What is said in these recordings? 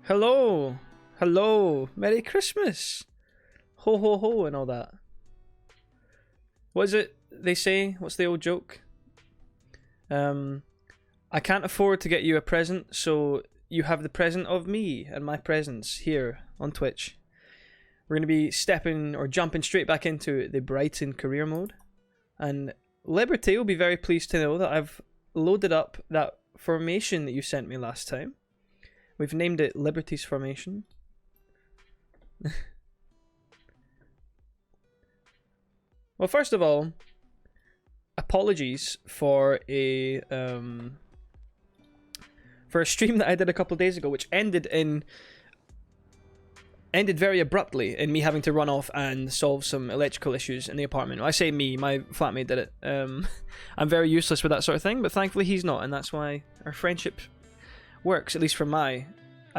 Hello. Hello. Merry Christmas. Ho ho ho and all that. What is it they say? What's the old joke? I can't afford to get you a present, so you have the present of me and my presence here on Twitch. We're going to be stepping or jumping straight back into the Brighton career mode. And Liberty will be very pleased to know that I've loaded up that formation that you sent me last time. We've named it Liberty's Formation. Well, first of all, apologies for a stream that I did a couple of days ago, which ended very abruptly in me having to run off and solve some electrical issues in the apartment. I say me, my flatmate did it. I'm very useless with that sort of thing, but thankfully he's not, and that's why our friendship works, at least for I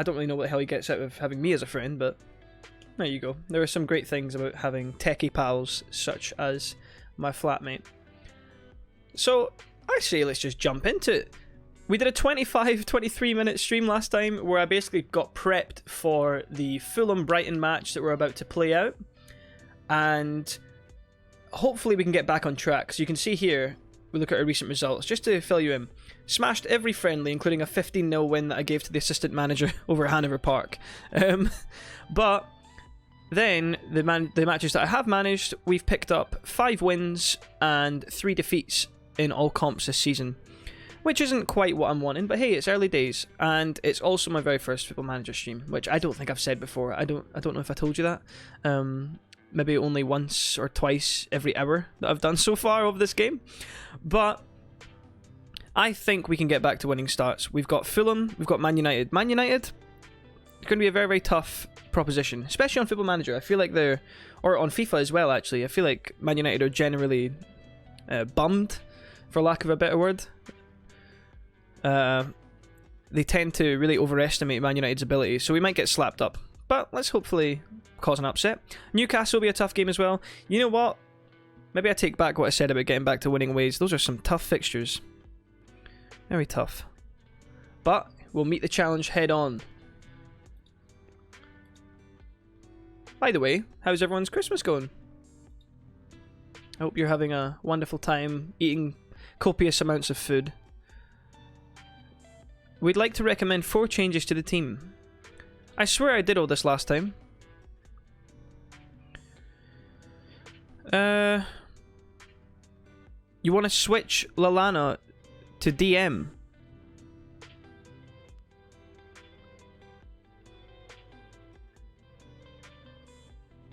don't really know what the hell he gets out of having me as a friend, but there you go. There are some great things about having techie pals such as my flatmate. So, I say let's just jump into it. We did a 23 minute stream last time where I basically got prepped for the Fulham-Brighton match that we're about to play out. And hopefully we can get back on track. So you can see here, we look at our recent results, just to fill you in. Smashed every friendly, including a 15-0 win that I gave to the assistant manager over at Hanover Park. But then, the matches that I have managed, we've picked up 5 wins and 3 defeats in all comps this season. Which isn't quite what I'm wanting, but hey, it's early days, and it's also my very first Football Manager stream, which I don't think I've said before. I don't know if I told you that. Maybe only once or twice every hour that I've done so far of this game. But I think we can get back to winning starts. We've got Fulham, we've got Man United. Man United, it's going to be a very, very tough proposition, especially on Football Manager. I feel like or on FIFA as well, actually. I feel like Man United are generally bummed, for lack of a better word. They tend to really overestimate Man United's ability, so we might get slapped up. But let's hopefully cause an upset. Newcastle will be a tough game as well. You know what? Maybe I take back what I said about getting back to winning ways. Those are some tough fixtures. Very tough. But we'll meet the challenge head on. By the way, how's everyone's Christmas going? I hope you're having a wonderful time eating copious amounts of food. We'd like to recommend 4 changes to the team. I swear I did all this last time. You want to switch Lallana to DM?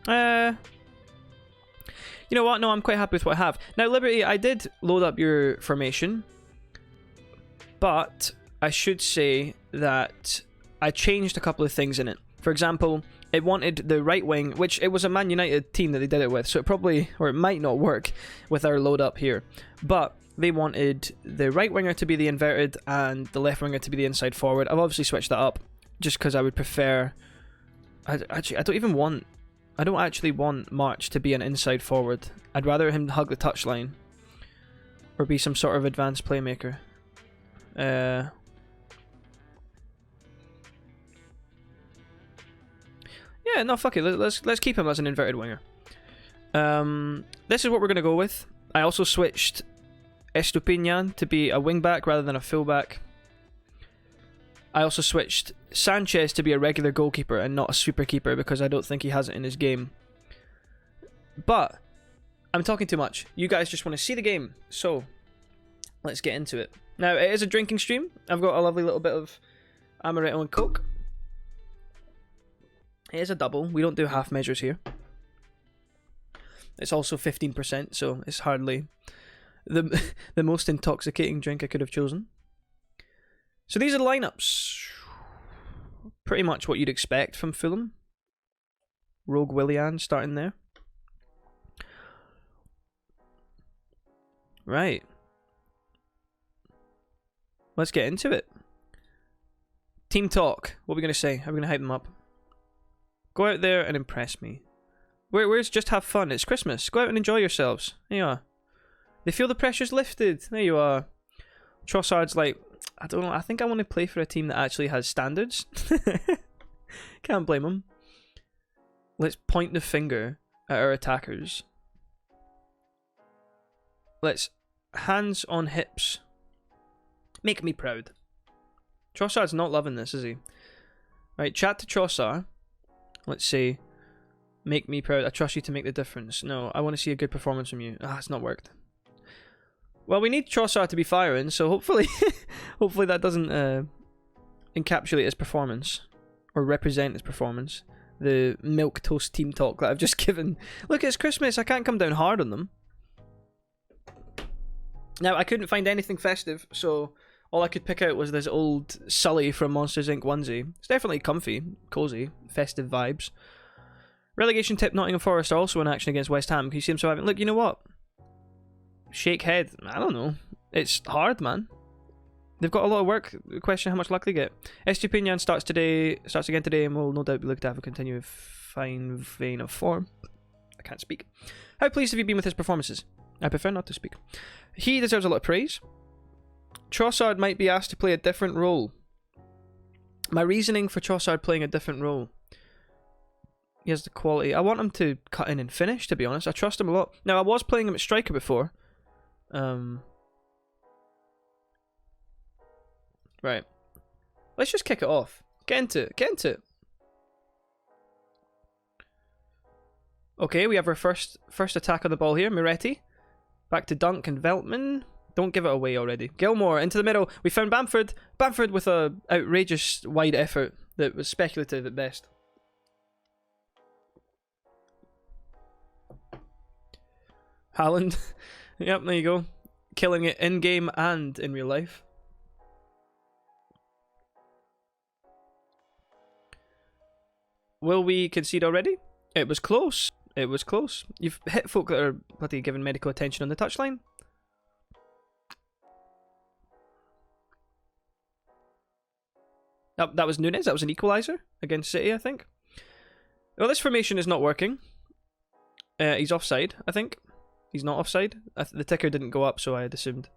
You know what? No, I'm quite happy with what I have. Now, Liberty, I did load up your formation, but I should say that I changed a couple of things in it. For example, it wanted the right wing, which it was a Man United team that they did it with, so it might not work with our load up here. But they wanted the right winger to be the inverted and the left winger to be the inside forward. I've obviously switched that up just because I would prefer. I don't actually want March to be an inside forward. I'd rather him hug the touchline or be some sort of advanced playmaker. Yeah, no, fuck it. Let's keep him as an inverted winger. This is what we're going to go with. I also switched Estupinian to be a wing back rather than a full back. I also switched Sanchez to be a regular goalkeeper and not a super keeper because I don't think he has it in his game. But I'm talking too much. You guys just want to see the game, so let's get into it. Now, it is a drinking stream. I've got a lovely little bit of Amaretto and Coke. It is a double. We don't do half measures here. It's also 15%, so it's hardly the most intoxicating drink I could have chosen. So these are the lineups. Pretty much what you'd expect from Fulham. Rogue Willian starting there. Right. Let's get into it. Team talk. What are we going to say? How are we going to hype them up? Go out there and impress me. Where's just have fun? It's Christmas. Go out and enjoy yourselves. There you are. They feel the pressure's lifted. There you are. Trossard's like, I don't know. I think I want to play for a team that actually has standards. Can't blame him. Let's point the finger at our attackers. Let's hands on hips. Make me proud. Trossard's not loving this, is he? Right, chat to Trossard. Let's say, make me proud. I trust you to make the difference. No, I want to see a good performance from you. Ah, it's not worked. Well, we need Trossard to be firing, so hopefully, hopefully that doesn't encapsulate his performance or represent his performance. The milk toast team talk that I've just given. Look, it's Christmas. I can't come down hard on them. Now, I couldn't find anything festive, so all I could pick out was this old Sully from Monsters Inc. onesie. It's definitely comfy, cozy, festive vibes. Relegation tip: Nottingham Forest are also in action against West Ham. Can you see them surviving? Look, you know what? Shake head. I don't know. It's hard, man. They've got a lot of work. Question how much luck they get. Estupinian starts again today, and will no doubt be looked to have a continued fine vein of form. I can't speak. How pleased have you been with his performances? I prefer not to speak. He deserves a lot of praise. Trossard might be asked to play a different role. My reasoning for Trossard playing a different role. He has the quality. I want him to cut in and finish, to be honest. I trust him a lot. Now, I was playing him at striker before. Right. Let's just kick it off. Get into it. Get into it. Okay, we have our first attack on the ball here. Moretti. Back to Dunk and Veltman. Don't give it away already. Gilmore into the middle. We found Bamford. Bamford with a outrageous wide effort that was speculative at best. Haaland. Yep, there you go. Killing it in-game and in real life. Will we concede already? It was close. It was close. You've hit folk that are bloody giving medical attention on the touchline. That was Nunes. That was an equaliser against City, I think. Well, this formation is not working. He's offside, I think. He's not offside. The ticker didn't go up, so I had assumed.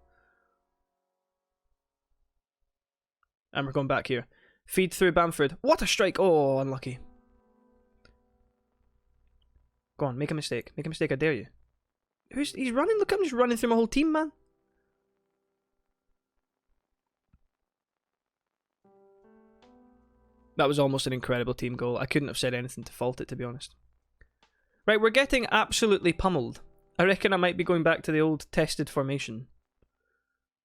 And we're going back here. Feed through Bamford. What a strike! Oh, unlucky. Go on, make a mistake. Make a mistake, I dare you. He's running? Look, I'm just running through my whole team, man. That was almost an incredible team goal. I couldn't have said anything to fault it, to be honest. Right, we're getting absolutely pummeled. I reckon I might be going back to the old tested formation.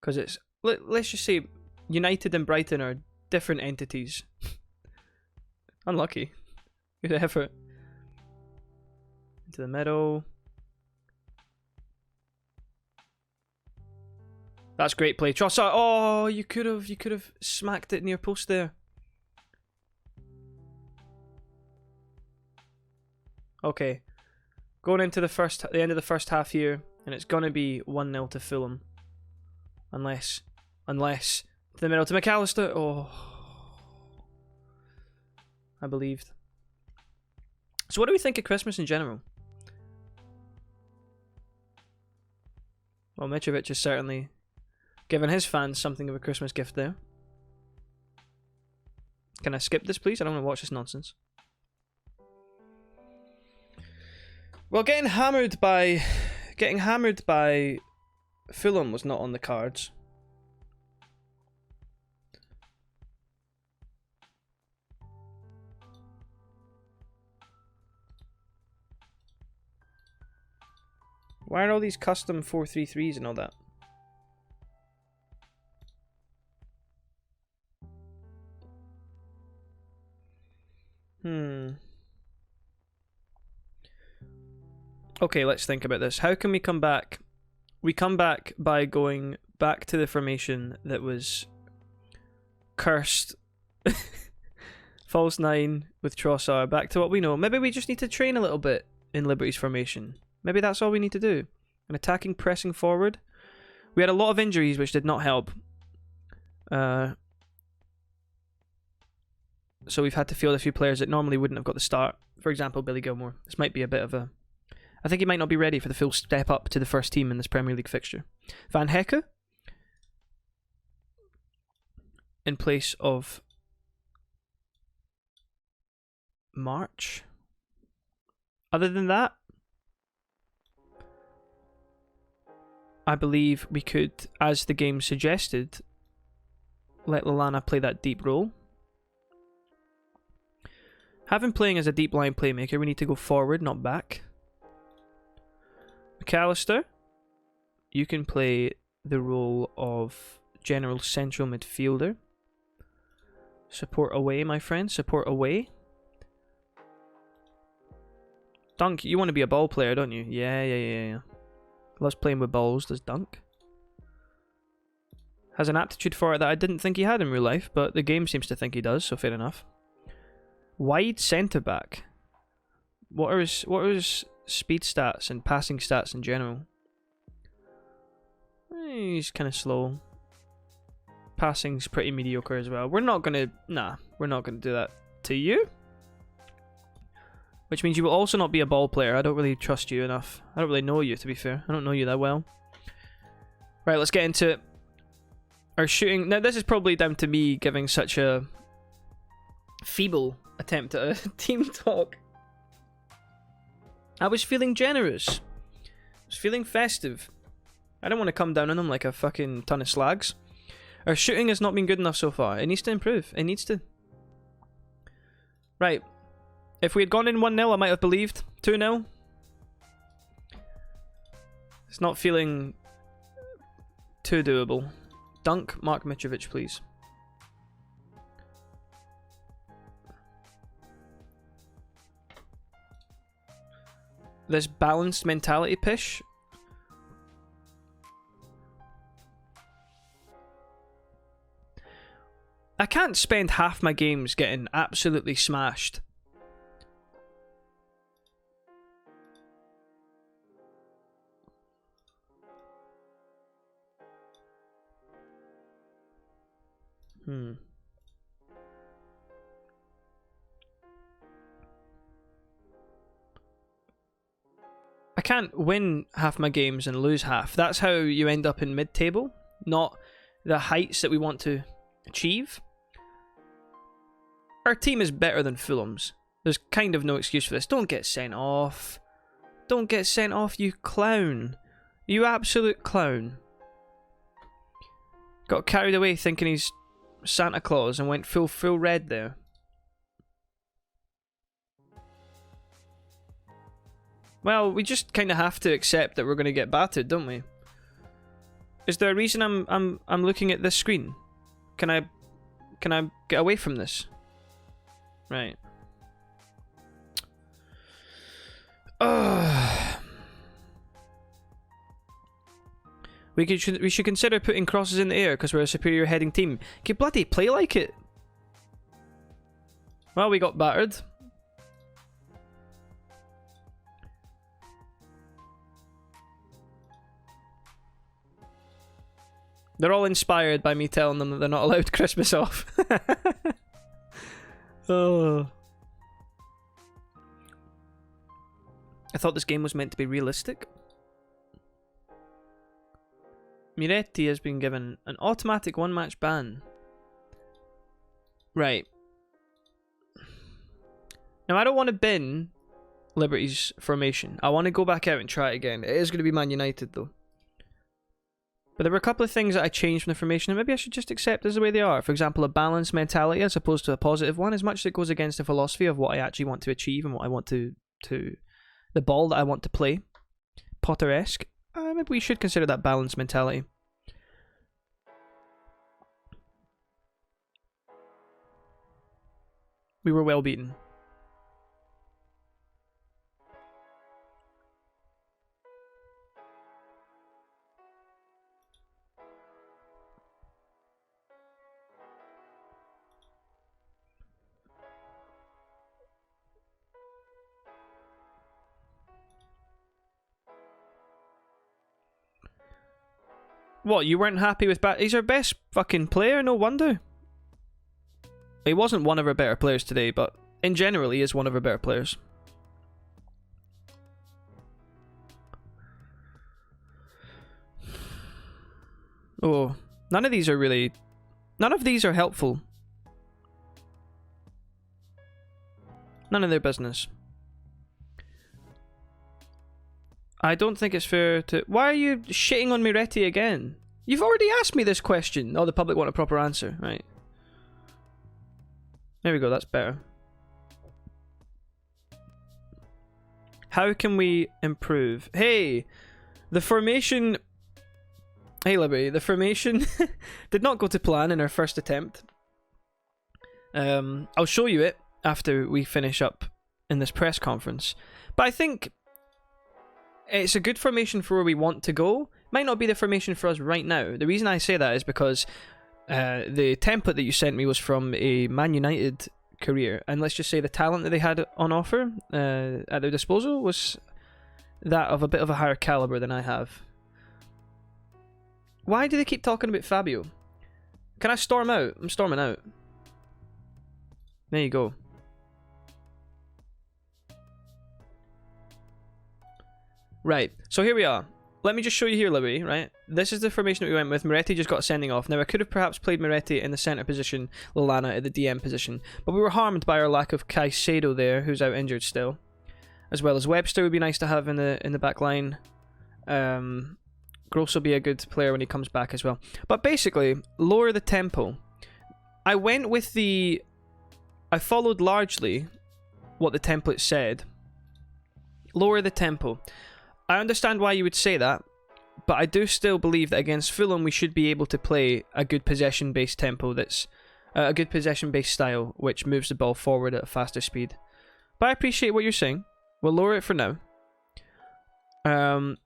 Because it's... Let's just say United and Brighton are different entities. Unlucky. Good effort. Into the middle. That's great play. Trossard. Oh, you could have smacked it near post there. Okay. Going into the end of the first half here, and it's gonna be 1-0 to Fulham. Unless to the middle to McAllister. Oh, I believed. So what do we think of Christmas in general? Well, Mitrovic has certainly given his fans something of a Christmas gift there. Can I skip this, please? I don't want to watch this nonsense. Well, getting hammered by Fulham was not on the cards. Why are all these custom 4-3-3s and all that? Okay, let's think about this. How can we come back? We come back by going back to the formation that was cursed. False 9 with Trossard. Back to what we know. Maybe we just need to train a little bit in Liberty's formation. Maybe that's all we need to do. An attacking, pressing forward. We had a lot of injuries which did not help. So we've had to field a few players that normally wouldn't have got the start. For example, Billy Gilmore. This might be a bit of a... I think he might not be ready for the full step up to the first team in this Premier League fixture. Van Hecke in place of March. Other than that, I believe we could, as the game suggested, let Lallana play that deep role. Have him playing as a deep line playmaker, we need to go forward, not back. McAllister, you can play the role of general central midfielder. Support away, my friend, support away. Dunk, you want to be a ball player, don't you? Yeah. Loves playing with balls, does Dunk. Has an aptitude for it that I didn't think he had in real life, but the game seems to think he does, so fair enough. Wide centre back. What are his speed stats and passing stats in general? He's kind of slow. Passing's pretty mediocre as well. We're not gonna do that to you. Which means you will also not be a ball player. I don't really trust you enough. I don't really know you, to be fair. I don't know you that well. Right, let's get into it. Our shooting. Now, this is probably down to me giving such a feeble attempt at a team talk. I was feeling generous. I was feeling festive. I don't want to come down on them like a fucking ton of slags. Our shooting has not been good enough so far. It needs to improve. It needs to. Right. If we had gone in 1-0, I might have believed. 2-0. It's not feeling too doable. Dunk, Mark Mitrovic, please. This balanced mentality pish. I can't spend half my games getting absolutely smashed. I can't win half my games and lose half. That's how you end up in mid-table, not the heights that we want to achieve. Our team is better than Fulham's. There's kind of no excuse for this. Don't get sent off. Don't get sent off, you clown. You absolute clown. Got carried away thinking he's Santa Claus and went full red there. Well, we just kind of have to accept that we're going to get battered, don't we? Is there a reason I'm looking at this screen? Can I get away from this? Right. We should consider putting crosses in the air because we're a superior heading team. Okay, bloody play like it. Well, we got battered. They're all inspired by me telling them that they're not allowed Christmas off. Oh. I thought this game was meant to be realistic. Miretti has been given an automatic one-match ban. Right. Now, I don't want to bin Liberty's formation. I want to go back out and try it again. It is going to be Man United, though. But there were a couple of things that I changed from the formation, and maybe I should just accept as the way they are. For example, a balanced mentality as opposed to a positive one, as much as it goes against the philosophy of what I actually want to achieve and what I want to the ball that I want to play. Potter-esque. Maybe we should consider that balanced mentality. We were well beaten. What, you weren't happy with He's our best fucking player, no wonder. He wasn't one of our better players today, but in general, he is one of our better players. Oh, none of these are helpful. None of their business. I don't think it's fair to... Why are you shitting on Miretti again? You've already asked me this question. Oh, the public want a proper answer. Right. There we go, that's better. How can we improve? Hey, the formation... Hey, Liberty, the formation did not go to plan in our first attempt. I'll show you it after we finish up in this press conference. But I think it's a good formation for where we want to go. Might not be the formation for us right now. The reason I say that is because the template that you sent me was from a Man United career, and let's just say the talent that they had on offer at their disposal was that of a bit of a higher caliber than I have. Why do they keep talking about Fabio? Can I storm out? I'm storming out. There you go. Right, so here we are. Let me just show you here, Liberty, right? This is the formation that we went with. Miretti just got a sending off. Now, I could have perhaps played Miretti in the centre position, Lallana at the DM position, but we were harmed by our lack of Caicedo there, who's out injured still. As well as Webster would be nice to have in the back line. Gross will be a good player when he comes back as well. But basically, lower the tempo. I went with the... I followed largely what the template said. Lower the tempo. I understand why you would say that, but I do still believe that against Fulham we should be able to play a good possession-based tempo that's a good possession-based style which moves the ball forward at a faster speed. But I appreciate what you're saying. We'll lower it for now. The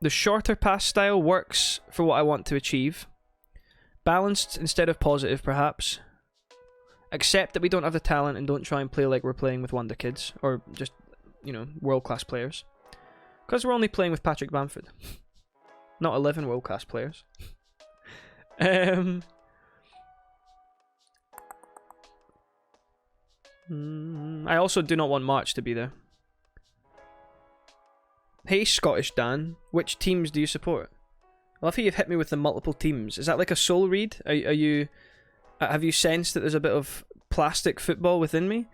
shorter pass style works for what I want to achieve. Balanced instead of positive, perhaps. Accept that we don't have the talent and don't try and play like we're playing with wonder kids or just, you know, world-class players. Because we're only playing with Patrick Bamford. Not 11 world-class players. I also do not want March to be there. Hey, Scottish Dan. Which teams do you support? I love how you've hit me with the multiple teams. Is that like a soul read? Are you... have you sensed that there's a bit of plastic football within me?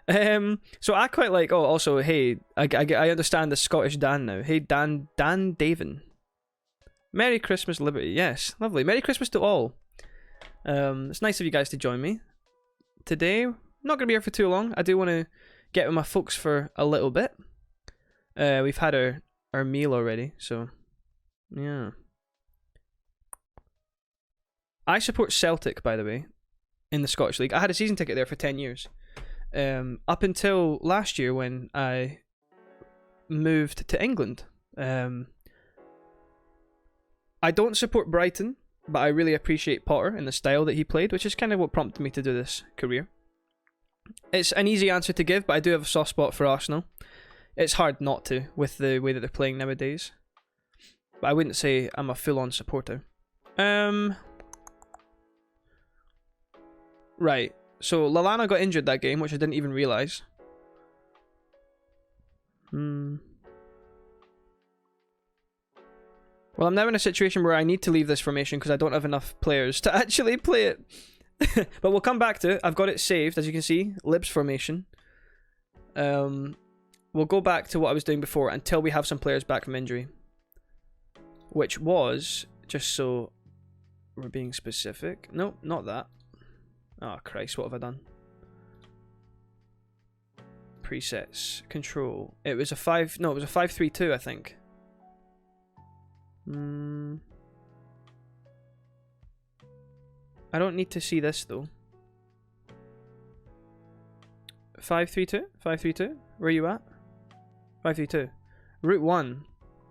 So I quite like... Oh, also, hey, I understand the Scottish Dan now. Hey, Dan Davin. Merry Christmas, Liberty. Yes, lovely. Merry Christmas to all. It's nice of you guys to join me today. I'm not going to be here for too long. I do want to get with my folks for a little bit. We've had our meal already, so... Yeah. I support Celtic, by the way, in the Scottish League. I had a season ticket there for 10 years. Up until last year when I moved to England. I don't support Brighton, but I really appreciate Potter and the style that he played, which is kind of what prompted me to do this career. It's an easy answer to give, but I do have a soft spot for Arsenal. It's hard not to, with the way that they're playing nowadays. But I wouldn't say I'm a full-on supporter. Right. So, Lallana got injured that game, which I didn't even realise. Well, I'm now in a situation where I need to leave this formation because I don't have enough players to actually play it. But we'll come back to it. I've got it saved, as you can see. Libs formation. We'll go back to what I was doing before until we have some players back from injury. Which was, just so we're being specific. Nope, not that. Oh Christ, what have I done? Presets, control. It was a 5-3-2, I think. I don't need to see this though. 5-3-2? 5-3-2? Where are you at? 5-3-2. Route 1.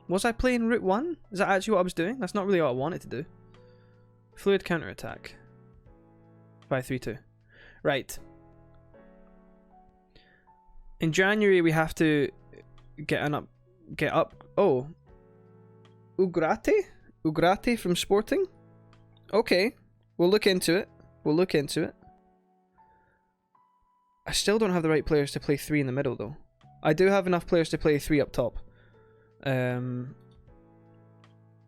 Was I playing Route 1? Is that actually what I was doing? That's not really what I wanted to do. Fluid counter-attack. 5-3-2. Right. In January we have to get up. Oh. Ugrate? Ugrate from Sporting? Okay. We'll look into it. I still don't have the right players to play 3 in the middle though. I do have enough players to play 3 up top.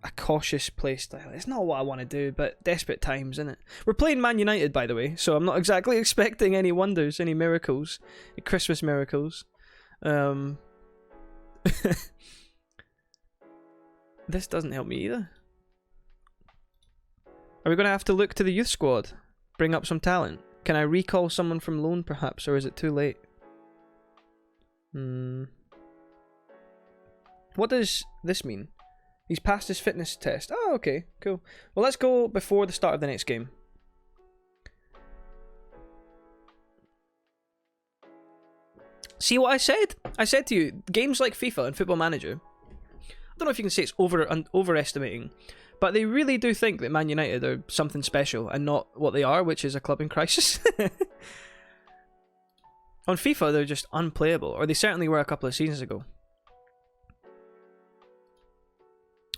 a cautious play style. It's not what I want to do, but desperate times, isn't it? We're playing Man United, by the way, so I'm not exactly expecting any wonders, any miracles, any Christmas miracles. This doesn't help me either. Are we going to have to look to the youth squad? Bring up some talent? Can I recall someone from loan, perhaps, or is it too late? What does this mean? He's passed his fitness test. Oh, okay, cool. Well, let's go before the start of the next game. See what I said? I said to you, games like FIFA and Football Manager, I don't know if you can say it's overestimating, but they really do think that Man United are something special and not what they are, which is a club in crisis. On FIFA, they're just unplayable, or they certainly were a couple of seasons ago.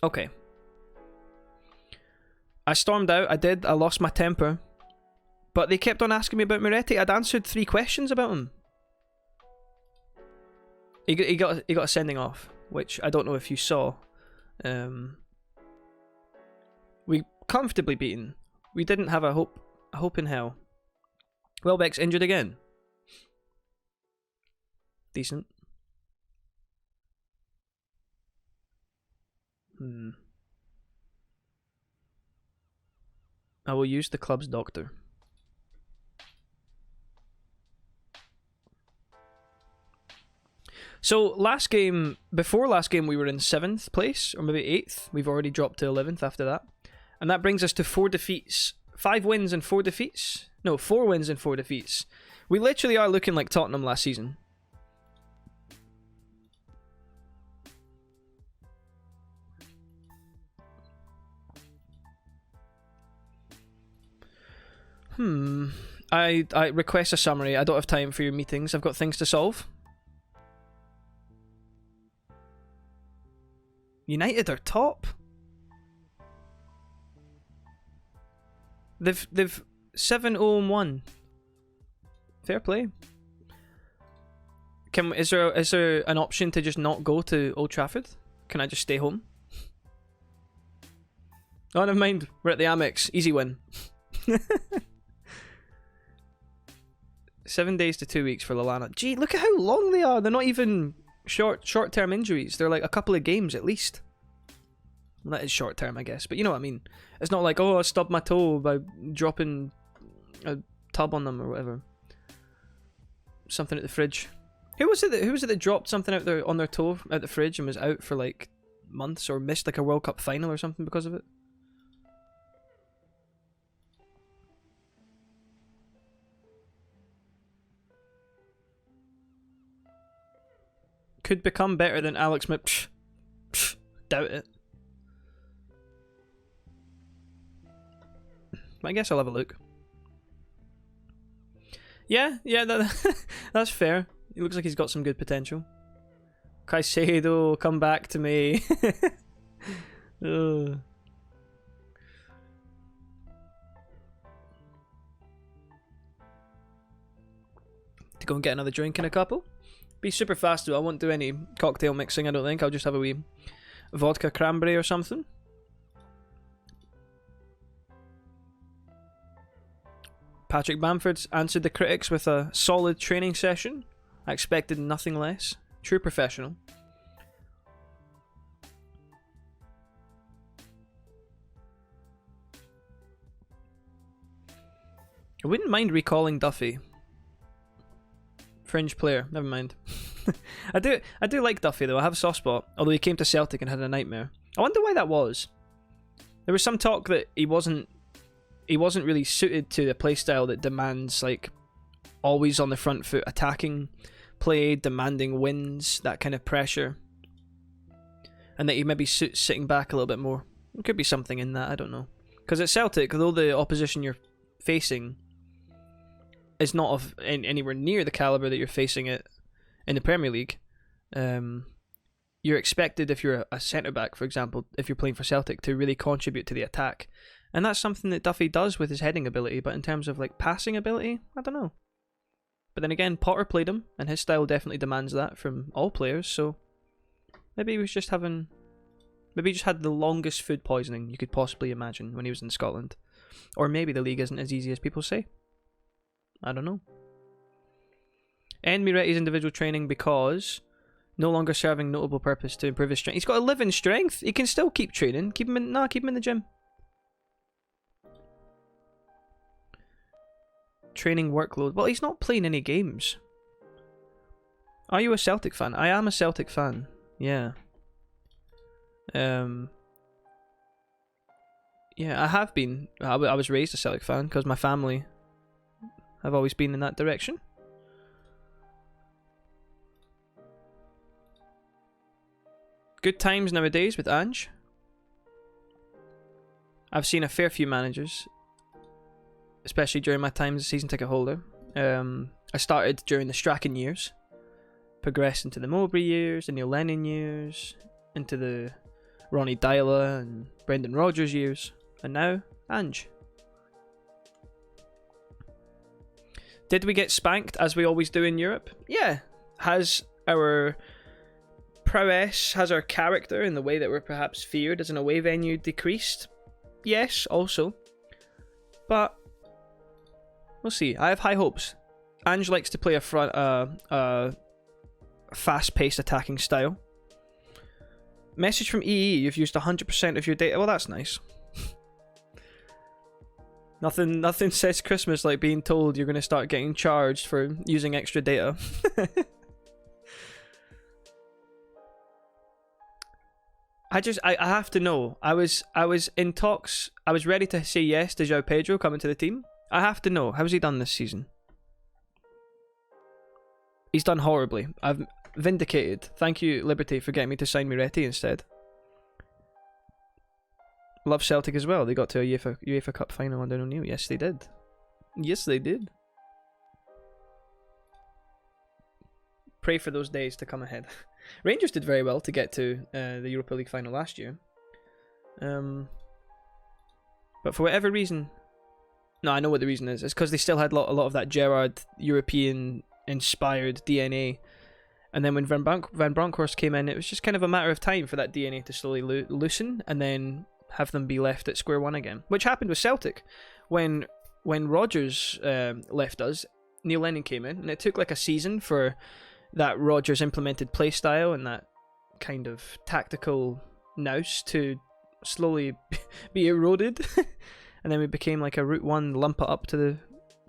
Okay. I stormed out, I lost my temper. But they kept on asking me about Moretti. I'd answered 3 questions about him. He got a sending off, which I don't know if you saw. We comfortably beaten. We didn't have a hope in hell. Welbeck's injured again. Decent. I will use the club's doctor. So before last game we were in 7th place, or maybe 8th. We've already dropped to 11th after that. And that brings us to 4 defeats. 5 wins and 4 defeats? No, 4 wins and 4 defeats. We literally are looking like Tottenham last season. I request a summary. I don't have time for your meetings. I've got things to solve. United are top. They've 7-0-1. Fair play. Is there an option to just not go to Old Trafford? Can I just stay home? Oh, never mind. We're at the Amex. Easy win. 7 days to 2 weeks for Lallana. Gee, look at how long they are. They're not even short-term injuries. They're like a couple of games at least. Well, that is short-term, I guess. But you know what I mean. It's not like, oh, I stubbed my toe by dropping a tub on them or whatever. Something at the fridge. Who was it that dropped something out on their toe at the fridge and was out for like months or missed like a World Cup final or something because of it? Could become better than Alex Psh, doubt it. I guess I'll have a look. Yeah, that's fair. He looks like he's got some good potential. Caicedo, come back to me. To go and get another drink in a couple. Be super fast though. I won't do any cocktail mixing, I don't think. I'll just have a wee vodka cranberry or something. Patrick Bamford's answered the critics with a solid training session. I expected nothing less. True professional. I wouldn't mind recalling Duffy. Fringe player, never mind. I do like Duffy though. I have a soft spot. Although he came to Celtic and had a nightmare. I wonder why that was. There was some talk that he wasn't really suited to a playstyle that demands like always on the front foot attacking play, demanding wins, that kind of pressure, and that he maybe sitting back a little bit more. There could be something in that. I don't know. Because at Celtic, though the opposition you're facing is not of anywhere near the caliber that you're facing it in the Premier League, you're expected, if you're a centre-back, for example, if you're playing for Celtic, to really contribute to the attack. And that's something that Duffy does with his heading ability, but in terms of like passing ability, I don't know. But then again, Potter played him, and his style definitely demands that from all players, so maybe he was just having Maybe he just had the longest food poisoning you could possibly imagine when he was in Scotland. Or maybe the league isn't as easy as people say. I don't know. End Miretti's individual training because no longer serving notable purpose to improve his strength. He's got 11 strength. He can still keep training. Keep him in the gym. Training workload. Well, he's not playing any games. Are you a Celtic fan? I am a Celtic fan. Yeah. Yeah, I have been. I was raised a Celtic fan because my family have always been in that direction. Good times nowadays with Ange. I've seen a fair few managers, especially during my time as a season ticket holder. I started during the Strachan years, progressed into the Mowbray years, the Neil Lennon years, into the Ronnie Dyla and Brendan Rodgers years, and now Ange. Did we get spanked as we always do in Europe? Yeah. Has our prowess, has our character in the way that we're perhaps feared as an away venue decreased? Yes, also. But we'll see. I have high hopes. Ange likes to play a fast-paced attacking style. Message from EE, you've used 100% of your data. Well, that's nice. Nothing says Christmas like being told you're going to start getting charged for using extra data. I have to know. I was in talks. I was ready to say yes to João Pedro coming to the team. I have to know. How's he done this season? He's done horribly. I've vindicated. Thank you, Liberty, for getting me to sign Miretti instead. Love Celtic as well. They got to a UEFA Cup final under O'Neill. Yes, they did. Yes, they did. Pray for those days to come ahead. Rangers did very well to get to the Europa League final last year. But for whatever reason... No, I know what the reason is. It's because they still had a lot of that Gerrard European-inspired DNA. And then when Van Bronckhorst came in, it was just kind of a matter of time for that DNA to slowly loosen and then have them be left at square one again. Which happened with Celtic. When Rodgers left us, Neil Lennon came in, and it took like a season for that Rodgers implemented play style and that kind of tactical nous to slowly be eroded. And then we became like a Route 1 lump it up to the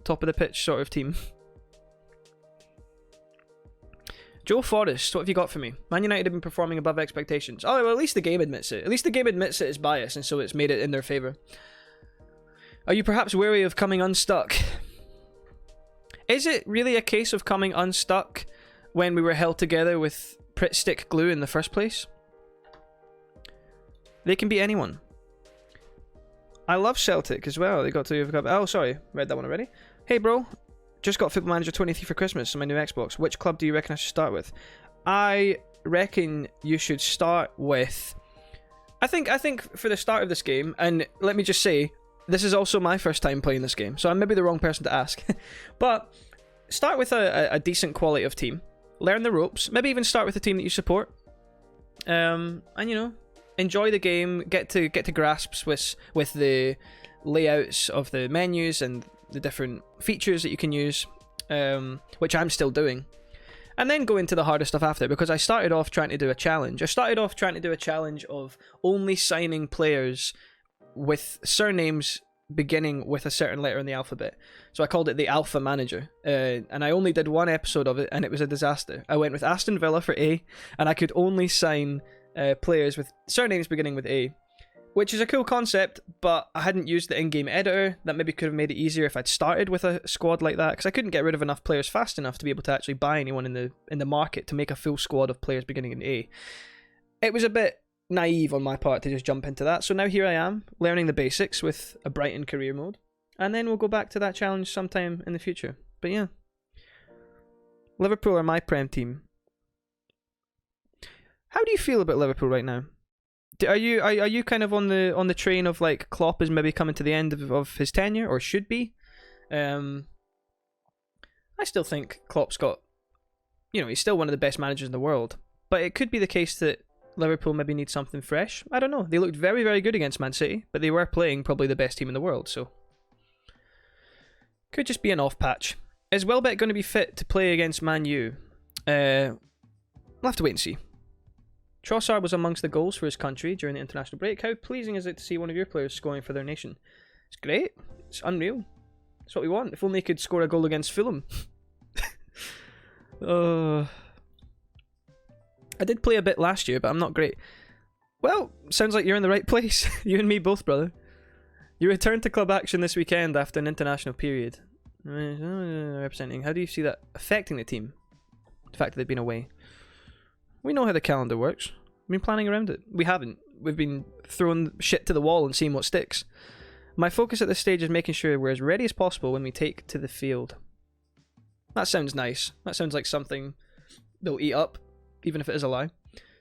top of the pitch sort of team. Joe Forrest, what have you got for me? Man United have been performing above expectations. Oh, well, at least the game admits it. At least the game admits it is biased, and so it's made it in their favour. Are you perhaps wary of coming unstuck? Is it really a case of coming unstuck when we were held together with Pritt stick glue in the first place? They can beat anyone. I love Celtic as well. They got to UEFA Cup. Oh, sorry. Read that one already. Hey, bro. Just got Football Manager 23 for Christmas on my new Xbox. Which club do you reckon I should start with? I reckon you should start with... I think for the start of this game, and let me just say, this is also my first time playing this game, so I'm maybe the wrong person to ask. But start with a decent quality of team. Learn the ropes. Maybe even start with the team that you support. And, you know, enjoy the game. Get to grasps with the layouts of the menus and the different features that you can use, which I'm still doing, and then go into the harder stuff after, because I started off trying to do a challenge. I started off trying to do a challenge of only signing players with surnames beginning with a certain letter in the alphabet. So I called it the Alpha Manager, and I only did one episode of it, and it was a disaster. I went with Aston Villa for A, and I could only sign players with surnames beginning with A, which is a cool concept, but I hadn't used the in-game editor. That maybe could have made it easier if I'd started with a squad like that, because I couldn't get rid of enough players fast enough to be able to actually buy anyone in the market to make a full squad of players beginning in A. It was a bit naive on my part to just jump into that, so now here I am, learning the basics with a Brighton career mode, and then we'll go back to that challenge sometime in the future. But yeah, Liverpool are my Prem team. How do you feel about Liverpool right now? Are you kind of on the train of like Klopp is maybe coming to the end of his tenure, or should be? I still think Klopp's got, he's still one of the best managers in the world, but it could be the case that Liverpool maybe need something fresh. I don't know. They looked very, very good against Man City, but they were playing probably the best team in the world, so could just be an off patch. Is Welbeck going to be fit to play against Man U? We'll have to wait and see. Trossard was amongst the goals for his country during the international break. How pleasing is it to see one of your players scoring for their nation? It's great. It's unreal. That's what we want. If only he could score a goal against Fulham. I did play a bit last year, but I'm not great. Well, sounds like you're in the right place. You and me both, brother. You returned to club action this weekend after an international period. Representing. How do you see that affecting the team? The fact that they've been away. We know how the calendar works. We've been planning around it. We haven't. We've been throwing shit to the wall and seeing what sticks. My focus at this stage is making sure we're as ready as possible when we take to the field. That sounds nice. That sounds like something they'll eat up, even if it is a lie.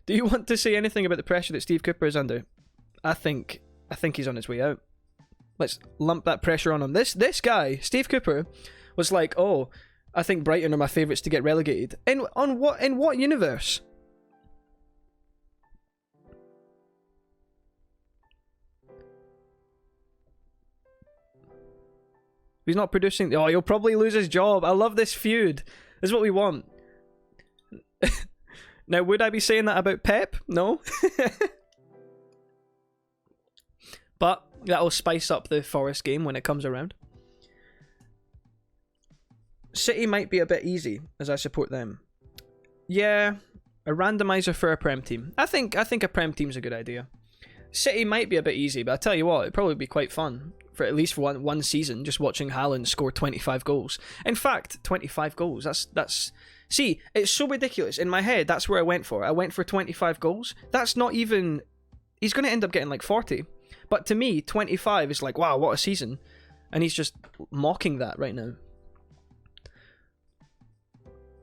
Do you want to say anything about the pressure that Steve Cooper is under? I think he's on his way out. Let's lump that pressure on him. This guy, Steve Cooper, was like, oh, I think Brighton are my favourites to get relegated. In what universe? He's not producing. Oh, he'll probably lose his job. I love this feud. This is what we want. Now, would I be saying that about Pep? No. But that'll spice up the Forest game when it comes around. City might be a bit easy, as I support them. Yeah, a randomizer for a Prem team. I think a Prem team's a good idea. City might be a bit easy, but I tell you what, it'd probably be quite fun. For at least one season, just watching Haaland score 25 goals. In fact, 25 goals. That's. See, it's so ridiculous. In my head, that's where I went for. I went for 25 goals. That's not even. He's going to end up getting like 40. But to me, 25 is like, wow, what a season. And he's just mocking that right now.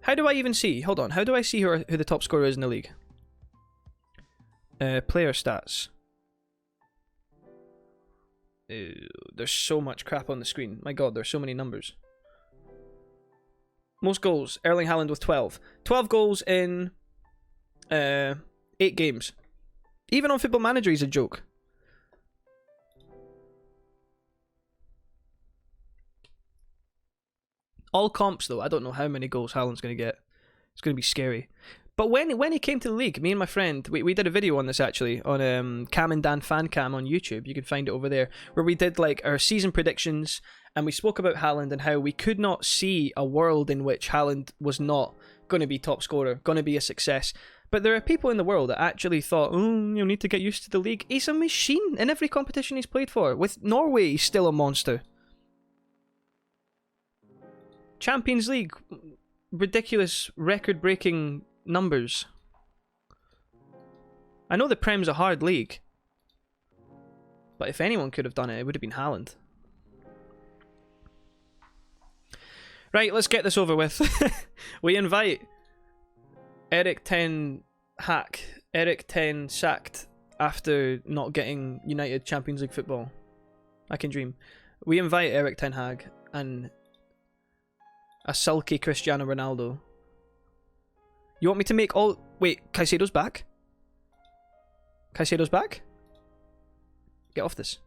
How do I even see? Hold on. How do I see who the top scorer is in the league? Player stats. Ew, there's so much crap on the screen. My god, there's so many numbers. Most goals, Erling Haaland with 12. 12 goals in 8 games. Even on Football Manager, he's a joke. All comps, though, I don't know how many goals Haaland's going to get. It's going to be scary. But when he came to the league, me and my friend, we did a video on this actually, on Cam and Dan Fan Cam on YouTube. You can find it over there, where we did like our season predictions, and we spoke about Haaland and how we could not see a world in which Haaland was not going to be top scorer, going to be a success. But there are people in the world that actually thought, you'll need to get used to the league. He's a machine in every competition he's played for. With Norway, he's still a monster. Champions League, ridiculous, record-breaking numbers. I know the Prem's a hard league, but if anyone could have done it, it would have been Haaland. Right, let's get this over with. We invite Eric Ten Hack. Eric Ten sacked after not getting United Champions League football. I can dream. We invite Eric Ten Hag and a sulky Cristiano Ronaldo. You want me to make all... Wait, Caicedo's back? Caicedo's back? Get off this.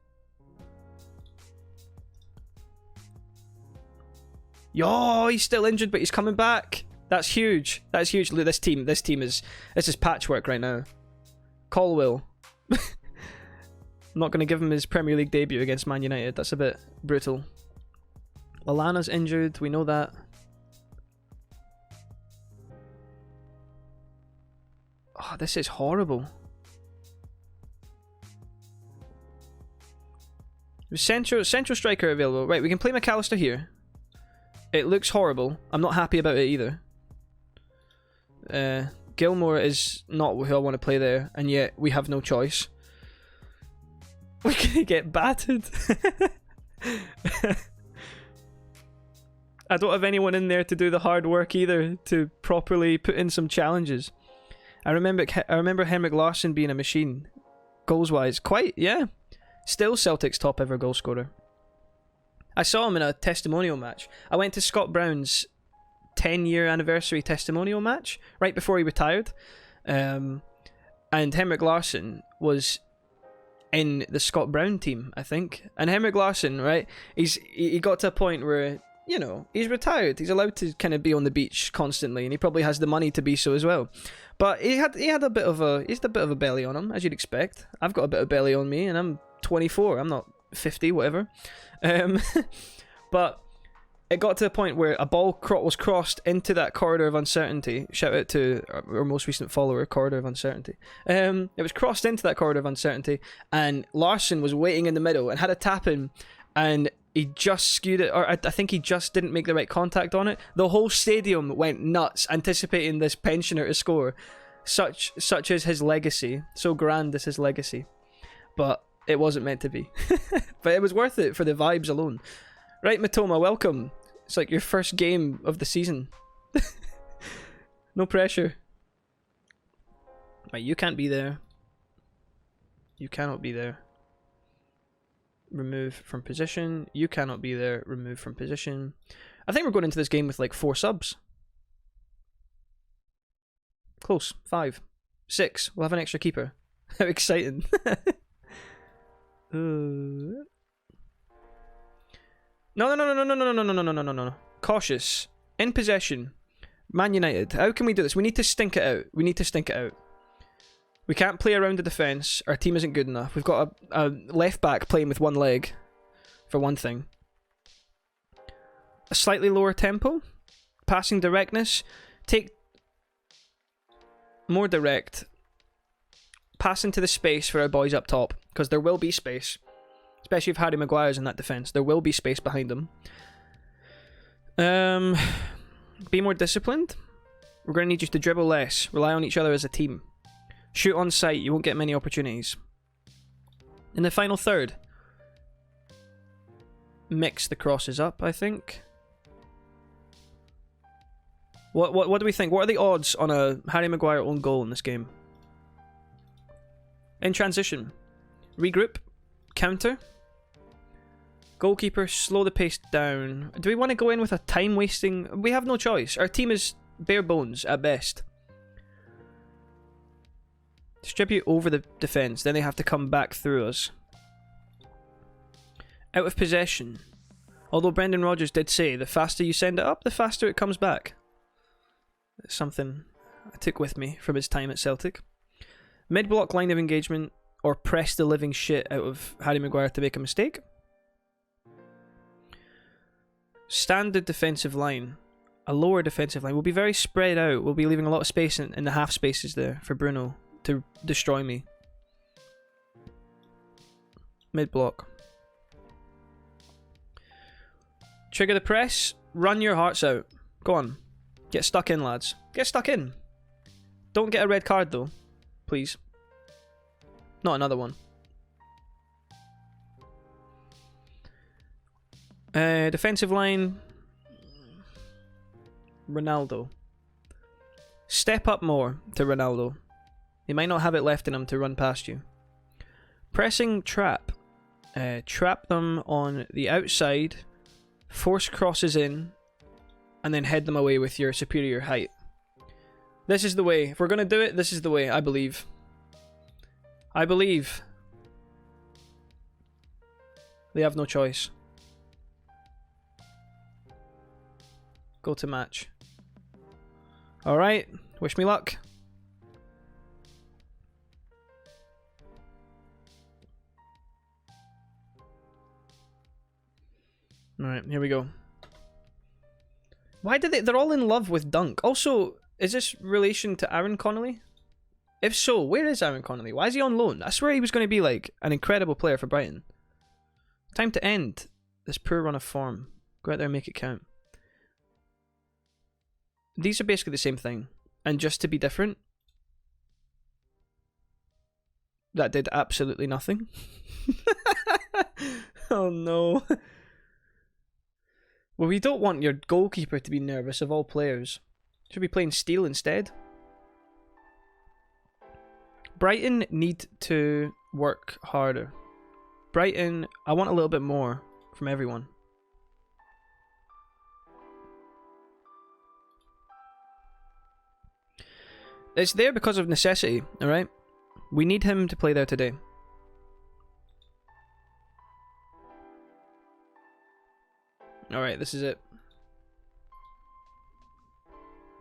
Yo, he's still injured, but he's coming back. That's huge. That's huge. Look, this team is... This is patchwork right now. Colwill. I'm not going to give him his Premier League debut against Man United. That's a bit brutal. Lallana's injured. We know that. Oh, this is horrible. Central striker available. Right, we can play McAllister here. It looks horrible. I'm not happy about it either. Gilmore is not who I want to play there, and yet we have no choice. We're gonna get battered. I don't have anyone in there to do the hard work either, to properly put in some challenges. I remember Henrik Larsson being a machine, goals-wise. Quite, yeah. Still Celtic's top ever goal scorer. I saw him in a testimonial match. I went to Scott Brown's 10-year anniversary testimonial match right before he retired. And and Henrik Larsson was in the Scott Brown team, I think. And Henrik Larsson, right, he got to a point where, you know, he's retired. He's allowed to kind of be on the beach constantly, and he probably has the money to be so as well. But he had a bit of a belly on him, as you'd expect. I've got a bit of belly on me, and I'm 24. I'm not 50, whatever. But it got to a point where a ball was crossed into that corridor of uncertainty. Shout out to our most recent follower, Corridor of Uncertainty. It was crossed into that corridor of uncertainty, and Larsson was waiting in the middle and had a tap in, and he just skewed it, or I think he just didn't make the right contact on it. The whole stadium went nuts, anticipating this pensioner to score. Such is his legacy. So grand is his legacy. But it wasn't meant to be. But it was worth it for the vibes alone. Right, Matoma, welcome. It's like your first game of the season. No pressure. Right, you can't be there. You cannot be there. Remove from position. You cannot be there. Remove from position. I think we're going into this game with like 4 subs. Close. 5. 6. We'll have an extra keeper. How exciting. No. Cautious. In possession. Man United. How can we do this? We need to stink it out. We can't play around the defence. Our team isn't good enough. We've got a left back playing with one leg, for one thing. A slightly lower tempo. Passing directness. Take more direct. Pass into the space for our boys up top, because there will be space. Especially if Harry Maguire's in that defence. There will be space behind him. Be more disciplined. We're going to need you to dribble less. Rely on each other as a team. Shoot on sight. You won't get many opportunities. In the final third, mix the crosses up, I think. What do we think? What are the odds on a Harry Maguire own goal in this game? In transition. Regroup. Counter. Goalkeeper, slow the pace down. Do we want to go in with a time wasting? We have no choice. Our team is bare bones at best. Distribute over the defence, then they have to come back through us. Out of possession. Although Brendan Rodgers did say, the faster you send it up, the faster it comes back. It's something I took with me from his time at Celtic. Mid-block line of engagement, or press the living shit out of Harry Maguire to make a mistake. Standard defensive line. A lower defensive line. We'll be very spread out. We'll be leaving a lot of space in the half spaces there for Bruno to destroy me. Mid-block. Trigger the press. Run your hearts out. Go on. Get stuck in, lads. Get stuck in. Don't get a red card, though. Please. Not another one. Defensive line. Ronaldo. Step up more to Ronaldo. He might not have it left in him to run past you. Pressing trap. Trap them on the outside. Force crosses in. And then head them away with your superior height. This is the way. If we're going to do it, this is the way. I believe. I believe. They have no choice. Go to match. Alright. Wish me luck. Alright, here we go. Why did they're all in love with Dunk? Also, is this relation to Aaron Connolly? If so, where is Aaron Connolly? Why is he on loan? I swear he was going to be like an incredible player for Brighton. Time to end this poor run of form. Go out there and make it count. These are basically the same thing. And just to be different, that did absolutely nothing. Oh no. Well, we don't want your goalkeeper to be nervous of all players. Should be playing Steele instead. Brighton need to work harder. Brighton, I want a little bit more from everyone. It's there because of necessity, alright? We need him to play there today. Alright, this is it.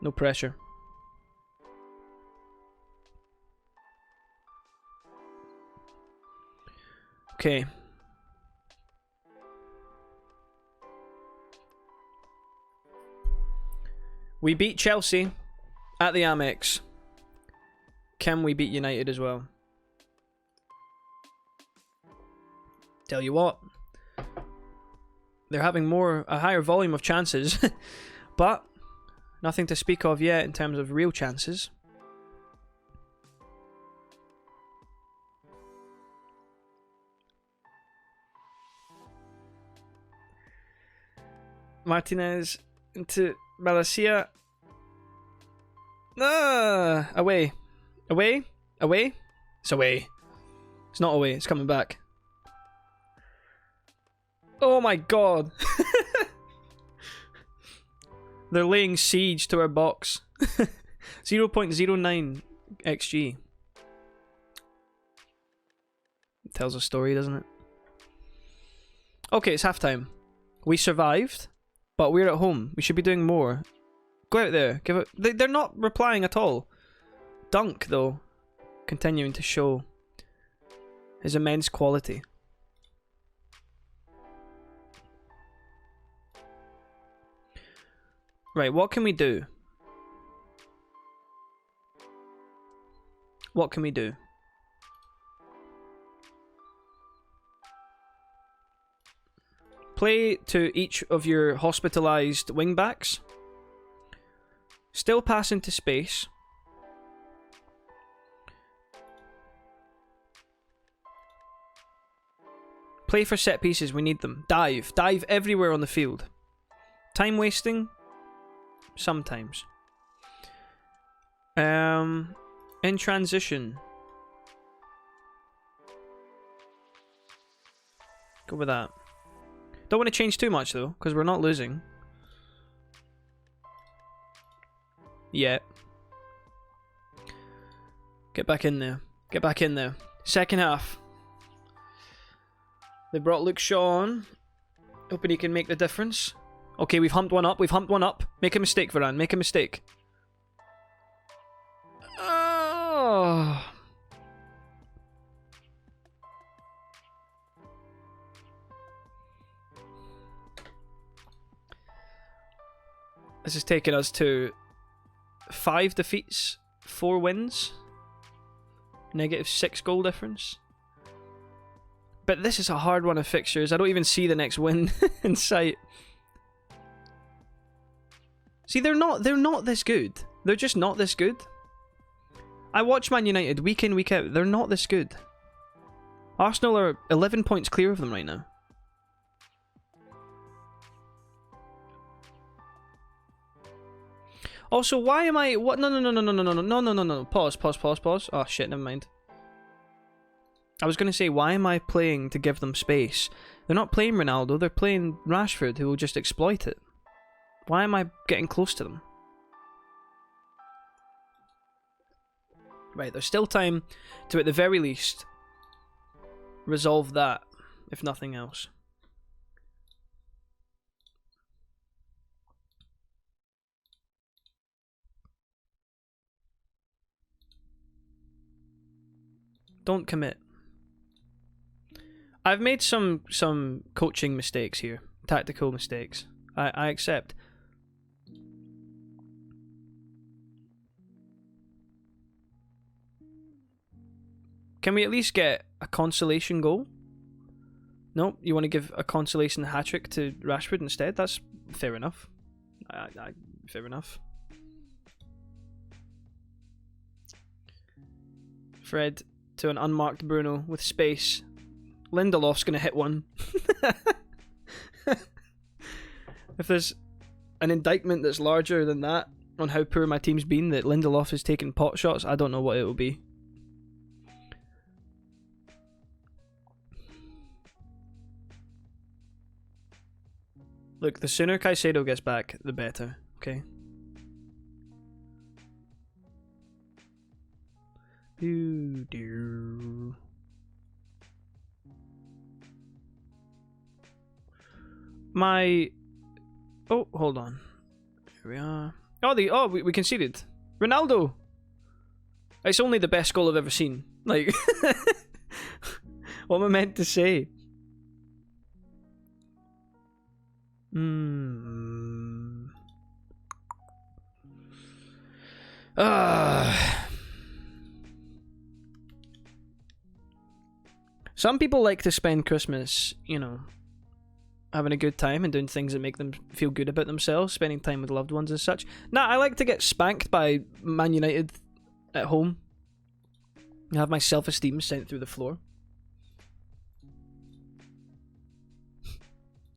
No pressure. Okay. We beat Chelsea at the Amex. Can we beat United as well? Tell you what. They're having a higher volume of chances. But nothing to speak of yet in terms of real chances. Martinez into Malacia. Away. Away? Away? It's away. It's not away, it's coming back. Oh my god. They're laying siege to our box. 0.09 XG. Tells a story, doesn't it? Okay, it's halftime. We survived, but we're at home. We should be doing more. Go out there. Give it. They're not replying at all. Dunk, though, continuing to show his immense quality. Right, what can we do? What can we do? Play to each of your hospitalised wingbacks. Still pass into space. Play for set pieces, we need them. Dive. Dive everywhere on the field. Time wasting? Sometimes. In transition. Go with that. Don't want to change too much though, because we're not losing. Yet. Get back in there. Get back in there. Second half. They brought Luke Shaw on. Hoping he can make the difference. Okay, we've humped one up. We've humped one up. Make a mistake, Varane. Make a mistake. Oh. This has taken us to 5 defeats, 4 wins. -6 goal difference. But this is a hard one of fixtures. I don't even see the next win in sight. See, they're not this good. They're just not this good. I watch Man United week in, week out. They're not this good. Arsenal are 11 points clear of them right now. Also, why am I... What? No. Pause. Oh, shit, never mind. I was going to say, why am I playing to give them space? They're not playing Ronaldo, they're playing Rashford, who will just exploit it. Why am I getting close to them? Right, there's still time to, at the very least, resolve that, if nothing else. Don't commit. I've made some coaching mistakes here. Tactical mistakes. I accept. Can we at least get a consolation goal? No, you want to give a consolation hat-trick to Rashford instead? That's fair enough. Fair enough. Fred to an unmarked Bruno with space. Lindelof's going to hit one. If there's an indictment that's larger than that on how poor my team's been, that Lindelof has taken pot shots, I don't know what it will be. Look, the sooner Caicedo gets back, the better, okay? Ooh. do. Oh, hold on. Here we are. Oh, we conceded. Ronaldo. It's only the best goal I've ever seen. Like, what am I meant to say? Some people like to spend Christmas, you know, having a good time and doing things that make them feel good about themselves, spending time with loved ones and such. Nah, I like to get spanked by Man United at home. I have my self-esteem sent through the floor.